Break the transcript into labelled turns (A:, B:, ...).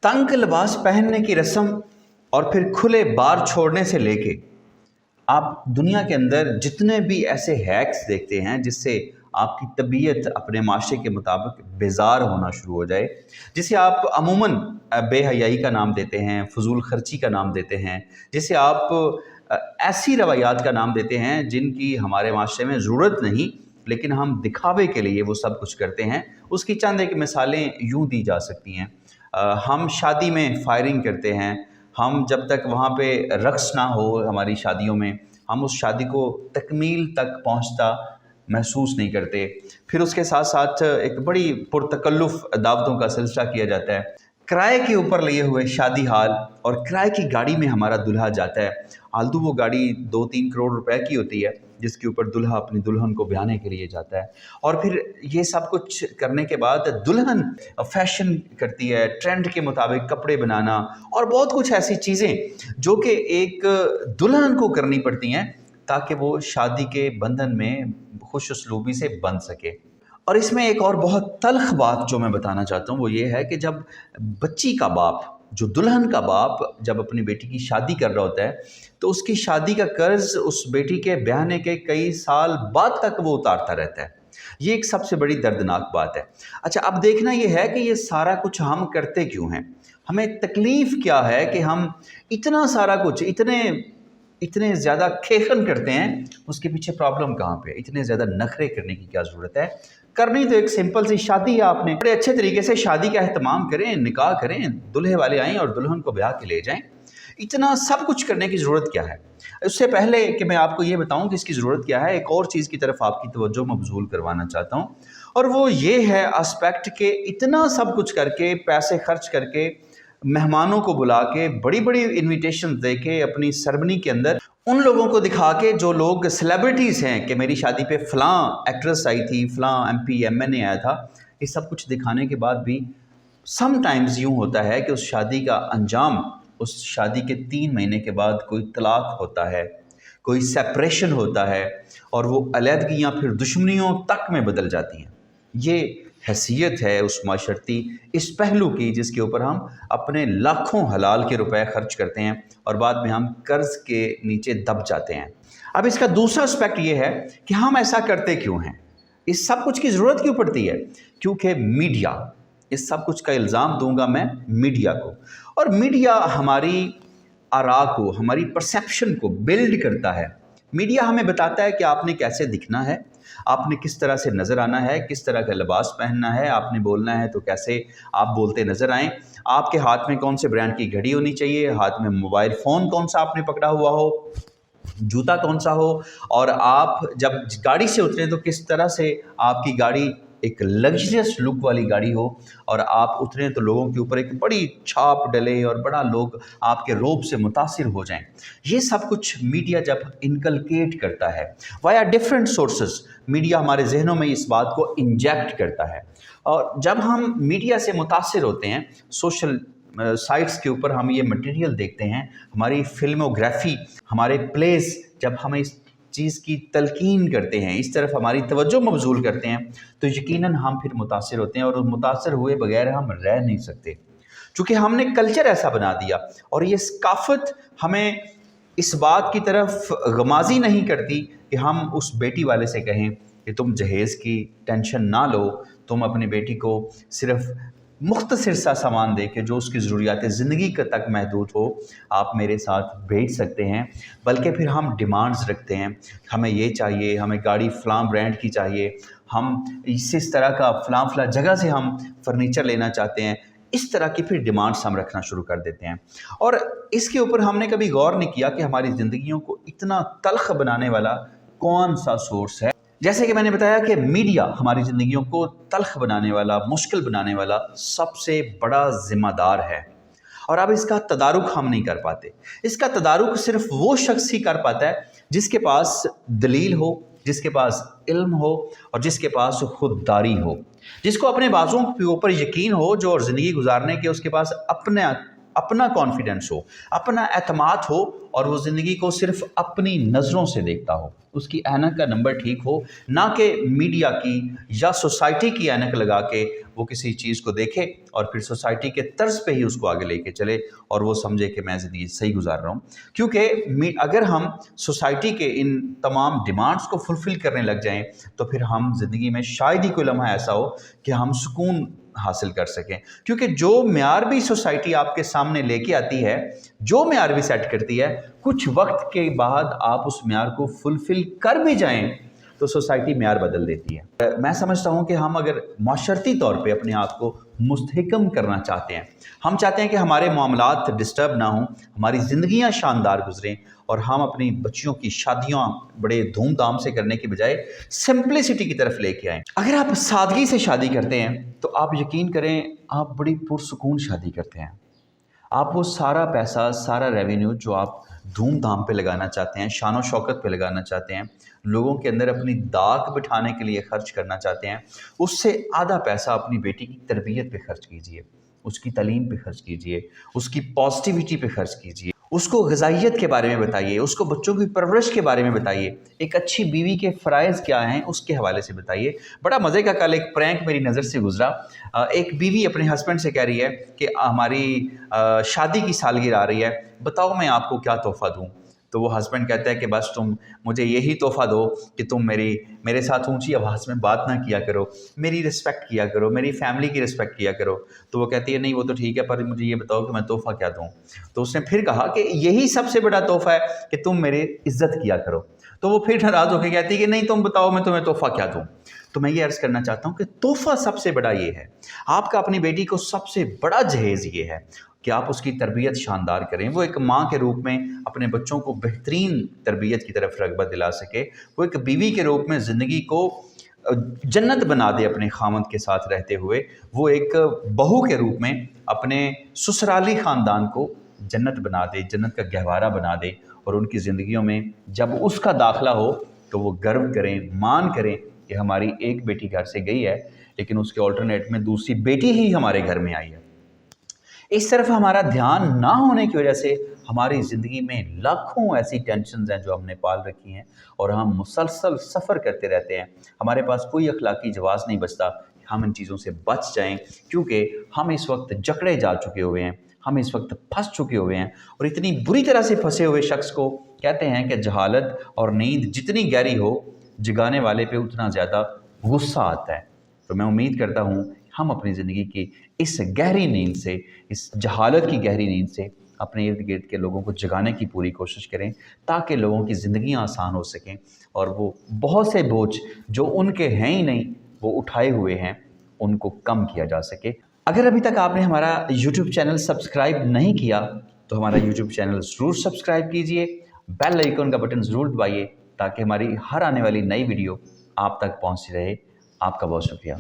A: तंग लिबास पहनने की रस्म और फिर खुले बार छोड़ने से लेके आप दुनिया के अंदर जितने भी ऐसे हैक्स देखते हैं जिससे आपकी तबीयत अपने माशरे के मुताबिक बेजार होना शुरू हो जाए, जिसे आप अमूमन बेहयाई का नाम देते हैं, फजूल खर्ची का नाम देते हैं, जिसे आप ऐसी रवायात का नाम देते हैं जिनकी हमारे माशरे में ज़रूरत नहीं लेकिन हम दिखावे के लिए वो सब कुछ करते हैं। उसकी चंद एक मिसालें यूँ दी जा सकती हैं। हम शादी में फायरिंग करते हैं। हम जब तक वहाँ पे रक़्स ना हो हमारी शादियों में, हम उस शादी को तकमील तक पहुँचता महसूस नहीं करते। फिर उसके साथ साथ एक बड़ी पुरतकल्लुफ़ दावतों का सिलसिला किया जाता है। किराए के ऊपर लिए हुए शादी हाल और किराए की गाड़ी में हमारा दुल्हा जाता है। आलतू वो गाड़ी 2-3 करोड़ रुपए की होती है जिसके ऊपर दुल्हा अपनी दुल्हन को ब्याने के लिए जाता है। और फिर ये सब कुछ करने के बाद दुल्हन फैशन करती है, ट्रेंड के मुताबिक कपड़े बनाना और बहुत कुछ ऐसी चीज़ें जो कि एक दुल्हन को करनी पड़ती हैं ताकि वो शादी के बंधन में खुश उसलूबी से बंध सके। और इसमें एक और बहुत तल्ख़ बात जो मैं बताना चाहता हूँ वो ये है कि जब बच्ची का बाप, जो दुल्हन का बाप जब अपनी बेटी की शादी कर रहा होता है तो उसकी शादी का कर्ज उस बेटी के ब्याहने के कई साल बाद तक वो उतारता रहता है। ये एक सबसे बड़ी दर्दनाक बात है। अच्छा, अब देखना ये है कि ये सारा कुछ हम करते क्यों हैं, हमें तकलीफ़ क्या है कि हम इतना सारा कुछ इतने ज़्यादा खेखन करते हैं। उसके पीछे प्रॉब्लम कहाँ पे है? इतने ज़्यादा नखरे करने की क्या ज़रूरत है? करनी तो एक सिंपल सी शादी है। आपने बड़े अच्छे तरीके से शादी का एहतमाम करें, निकाह करें, दूल्हे वाले आएँ और दुल्हन को ब्याह के ले जाएं। इतना सब कुछ करने की ज़रूरत क्या है? उससे पहले कि मैं आपको ये बताऊं कि इसकी ज़रूरत क्या है, एक और चीज़ की तरफ आपकी तवज्जो मबज़ूल करवाना चाहता हूं, और वो ये है एस्पेक्ट के इतना सब कुछ करके, पैसे खर्च करके, मेहमानों को बुला के, बड़ी बड़ी इन्विटेशन दे के, अपनी सेरेमनी के अंदर उन लोगों को दिखा के जो लोग सेलिब्रिटीज़ हैं कि मेरी शादी पे फ़लाँ एक्ट्रेस आई थी, फ़लाँ MP MNA आया था, ये सब कुछ दिखाने के बाद भी समटाइम्स यूँ होता है कि उस शादी का अंजाम, उस शादी के 3 महीने के बाद कोई तलाक होता है, कोई सेपरेशन होता है और वो अलहदगियाँ फिर दुश्मनियों तक में बदल जाती हैं। ये हैसियत है उस माशरती इस पहलू की जिसके ऊपर हम अपने लाखों हलाल के रुपए खर्च करते हैं और बाद में हम कर्ज के नीचे दब जाते हैं। अब इसका दूसरा एस्पेक्ट ये है कि हम ऐसा करते क्यों हैं, इस सब कुछ की ज़रूरत क्यों पड़ती है? क्योंकि मीडिया, इस सब कुछ का इल्ज़ाम दूंगा मैं मीडिया को, और मीडिया हमारी आरा को, हमारी परसेप्शन को बिल्ड करता है। मीडिया हमें बताता है कि आपने कैसे दिखना है, आपने किस तरह से नज़र आना है, किस तरह का लिबास पहनना है, आपने बोलना है तो कैसे आप बोलते नज़र आएँ, आपके हाथ में कौन से ब्रांड की घड़ी होनी चाहिए, हाथ में मोबाइल फ़ोन कौन सा आपने पकड़ा हुआ हो, जूता कौन सा हो, और आप जब गाड़ी से उतरें तो किस तरह से आपकी गाड़ी एक लग्जरियस लुक वाली गाड़ी हो, और आप उतरें तो लोगों के ऊपर एक बड़ी छाप डले और बड़ा लोग आपके रोब से मुतासिर हो जाएं। ये सब कुछ मीडिया जब इनकलकेट करता है वाया डिफरेंट सोर्सेस, मीडिया हमारे जहनों में इस बात को इंजेक्ट करता है, और जब हम मीडिया से मुतासिर होते हैं, सोशल साइट्स के ऊपर हम ये मटेरियल देखते हैं, हमारी फिल्मोग्राफी, हमारे प्लेस जब हमें इस चीज़ की तलकीन करते हैं, इस तरफ हमारी तवज्जो मबजूल करते हैं, तो यकीनन हम फिर मुतासिर होते हैं, और मुतासिर हुए बगैर हम रह नहीं सकते क्योंकि हमने कल्चर ऐसा बना दिया। और ये सकाफत हमें इस बात की तरफ गमाजी नहीं करती कि हम उस बेटी वाले से कहें कि तुम जहेज़ की टेंशन ना लो, तुम अपनी बेटी को सिर्फ़ मुख्तसर सा सामान दे के जो उसकी ज़रूरियात ज़िंदगी तक महदूद हो आप मेरे साथ भेज सकते हैं, बल्कि फिर हम डिमांड्स रखते हैं, हमें ये चाहिए, हमें गाड़ी फ़लाँ ब्रांड की चाहिए, हम इस तरह का फ़लाँ जगह से हम फर्नीचर लेना चाहते हैं, इस तरह की फिर डिमांड्स हम रखना शुरू कर देते हैं। और इसके ऊपर हमने कभी गौर नहीं किया कि हमारी ज़िंदगियों को इतना तल्ख़ बनाने वाला कौन सा सोर्स है। जैसे कि मैंने बताया कि मीडिया हमारी ज़िंदगियों को तल्ख़ बनाने वाला, मुश्किल बनाने वाला सबसे बड़ा ज़िम्मेदार है, और अब इसका तदारुक हम नहीं कर पाते। इसका तदारुक सिर्फ वो शख्स ही कर पाता है जिसके पास दलील हो, जिसके पास इल्म हो और जिसके पास खुददारी हो, जिसको अपने बाजुओं के ऊपर यकीन हो, जो और ज़िंदगी गुजारने के उसके पास अपना अपना कॉन्फिडेंस हो, अपना एतमाद हो और वो ज़िंदगी को सिर्फ अपनी नज़रों से देखता हो, उसकी ऐनक का नंबर ठीक हो, ना कि मीडिया की या सोसाइटी की ऐनक लगा के वो किसी चीज़ को देखे और फिर सोसाइटी के तर्ज पे ही उसको आगे लेके चले और वो समझे कि मैं ज़िंदगी सही गुजार रहा हूँ। क्योंकि अगर हम सोसाइटी के इन तमाम डिमांड्स को फुलफ़िल करने लग जाएं तो फिर हम ज़िंदगी में शायद ही कोई लम्हा ऐसा हो कि हम सुकून हासिल कर सकें। क्योंकि जो म्यार भी सोसाइटी आपके सामने लेके आती है, जो म्यार भी सेट करती है, कुछ वक्त के बाद आप उस म्यार को फुलफ़िल कर भी जाएं तो सोसाइटी म्यार बदल देती है। मैं समझता हूँ कि हम अगर माशरती तौर पे अपने आप को मुस्तहकम करना चाहते हैं, हम चाहते हैं कि हमारे मामलात डिस्टर्ब ना हों, हमारी ज़िंदगियाँ शानदार गुजरें और हम अपनी बच्चियों की शादियाँ बड़े धूमधाम से करने की बजाय सिंपलिसिटी की तरफ लेके आएँ। अगर आप सादगी से शादी करते हैं तो आप यकीन करें आप बड़ी पुरसुकून शादी करते हैं। आप वो सारा पैसा, सारा रेवेन्यू जो आप धूमधाम पे लगाना चाहते हैं, शान शौकत पे लगाना चाहते हैं, लोगों के अंदर अपनी दाग बिठाने के लिए खर्च करना चाहते हैं, उससे आधा पैसा अपनी बेटी की तरबियत पे खर्च कीजिए, उसकी तालीम पे खर्च कीजिए, उसकी पॉजिटिविटी पे खर्च कीजिए, उसको ग़िज़ाइयत के बारे में बताइए, उसको बच्चों की परवरिश के बारे में बताइए, एक अच्छी बीवी के फ़राइज़ क्या हैं उसके हवाले से बताइए। बड़ा मज़े का कल एक प्रैंक मेरी नज़र से गुज़रा। एक बीवी अपने हस्बैंड से कह रही है कि हमारी शादी की सालगिरह आ रही है, बताओ मैं आपको क्या तोहफ़ा दूँ। तो वो हस्बैंड कहता है कि बस तुम मुझे यही तोहफ़ा दो कि तुम मेरे साथ ऊंची आवाज़ में बात ना किया करो, मेरी रिस्पेक्ट किया करो, मेरी फैमिली की रिस्पेक्ट किया करो। तो वो कहती है नहीं वो तो ठीक है, पर मुझे ये बताओ कि मैं तोहफ़ा क्या दूँ। तो उसने फिर कहा कि यही सबसे बड़ा तोहफ़ा है कि तुम मेरी इज़्ज़त किया करो। तो वो फिर नाराज़ होकर कहती है कि नहीं तुम बताओ मैं तुम्हें तोहफ़ा क्या दूँ। तो मैं ये अर्ज़ करना चाहता हूँ कि तोहफ़ा सबसे बड़ा ये है, आपका अपनी बेटी को सबसे बड़ा जहेज़ ये है कि आप उसकी तरबियत शानदार करें, वो एक माँ के रूप में अपने बच्चों को बेहतरीन तरबियत की तरफ रग़बत दिला सके, वो एक बीवी के रूप में ज़िंदगी को जन्नत बना दे अपने खामद के साथ रहते हुए, वो एक बहू के रूप में अपने ससुराली ख़ानदान को जन्नत बना दे, जन्नत का गहवारा बना दे और उनकी ज़िंदगियों में जब उसका दाखिला हो तो वो गर्व करें, मान करें कि हमारी एक बेटी घर से गई है लेकिन उसके ऑल्टरनेट में दूसरी बेटी ही हमारे घर में आई है। इस तरफ हमारा ध्यान ना होने की वजह से हमारी ज़िंदगी में लाखों ऐसी टेंशन्स हैं जो हमने पाल रखी हैं और हम मुसलसल सफ़र करते रहते हैं। हमारे पास कोई अखलाकी जवाज़ नहीं बचता कि हम इन चीज़ों से बच जाएं, क्योंकि हम इस वक्त जकड़े जा चुके हुए हैं, हम इस वक्त फंस चुके हुए हैं। और इतनी बुरी तरह से फंसे हुए शख्स को कहते हैं कि जहालत और नींद जितनी गहरी हो, जगाने वाले पे उतना ज़्यादा गुस्सा आता है। तो मैं उम्मीद करता हूँ हम अपनी ज़िंदगी की इस गहरी नींद से, इस जहालत की गहरी नींद से अपने इर्द गिर्द के लोगों को जगाने की पूरी कोशिश करें ताकि लोगों की ज़िंदगियाँ आसान हो सकें और वो बहुत से बोझ जो उनके हैं ही नहीं वो उठाए हुए हैं उनको कम किया जा सके। अगर अभी तक आपने हमारा यूट्यूब चैनल सब्सक्राइब नहीं किया तो हमारा यूट्यूब चैनल ज़रूर सब्सक्राइब कीजिए, बेल आइकन का बटन ज़रूर दबाइए ताकि हमारी हर आने वाली नई वीडियो आप तक पहुँचती रहे। आपका बहुत शुक्रिया।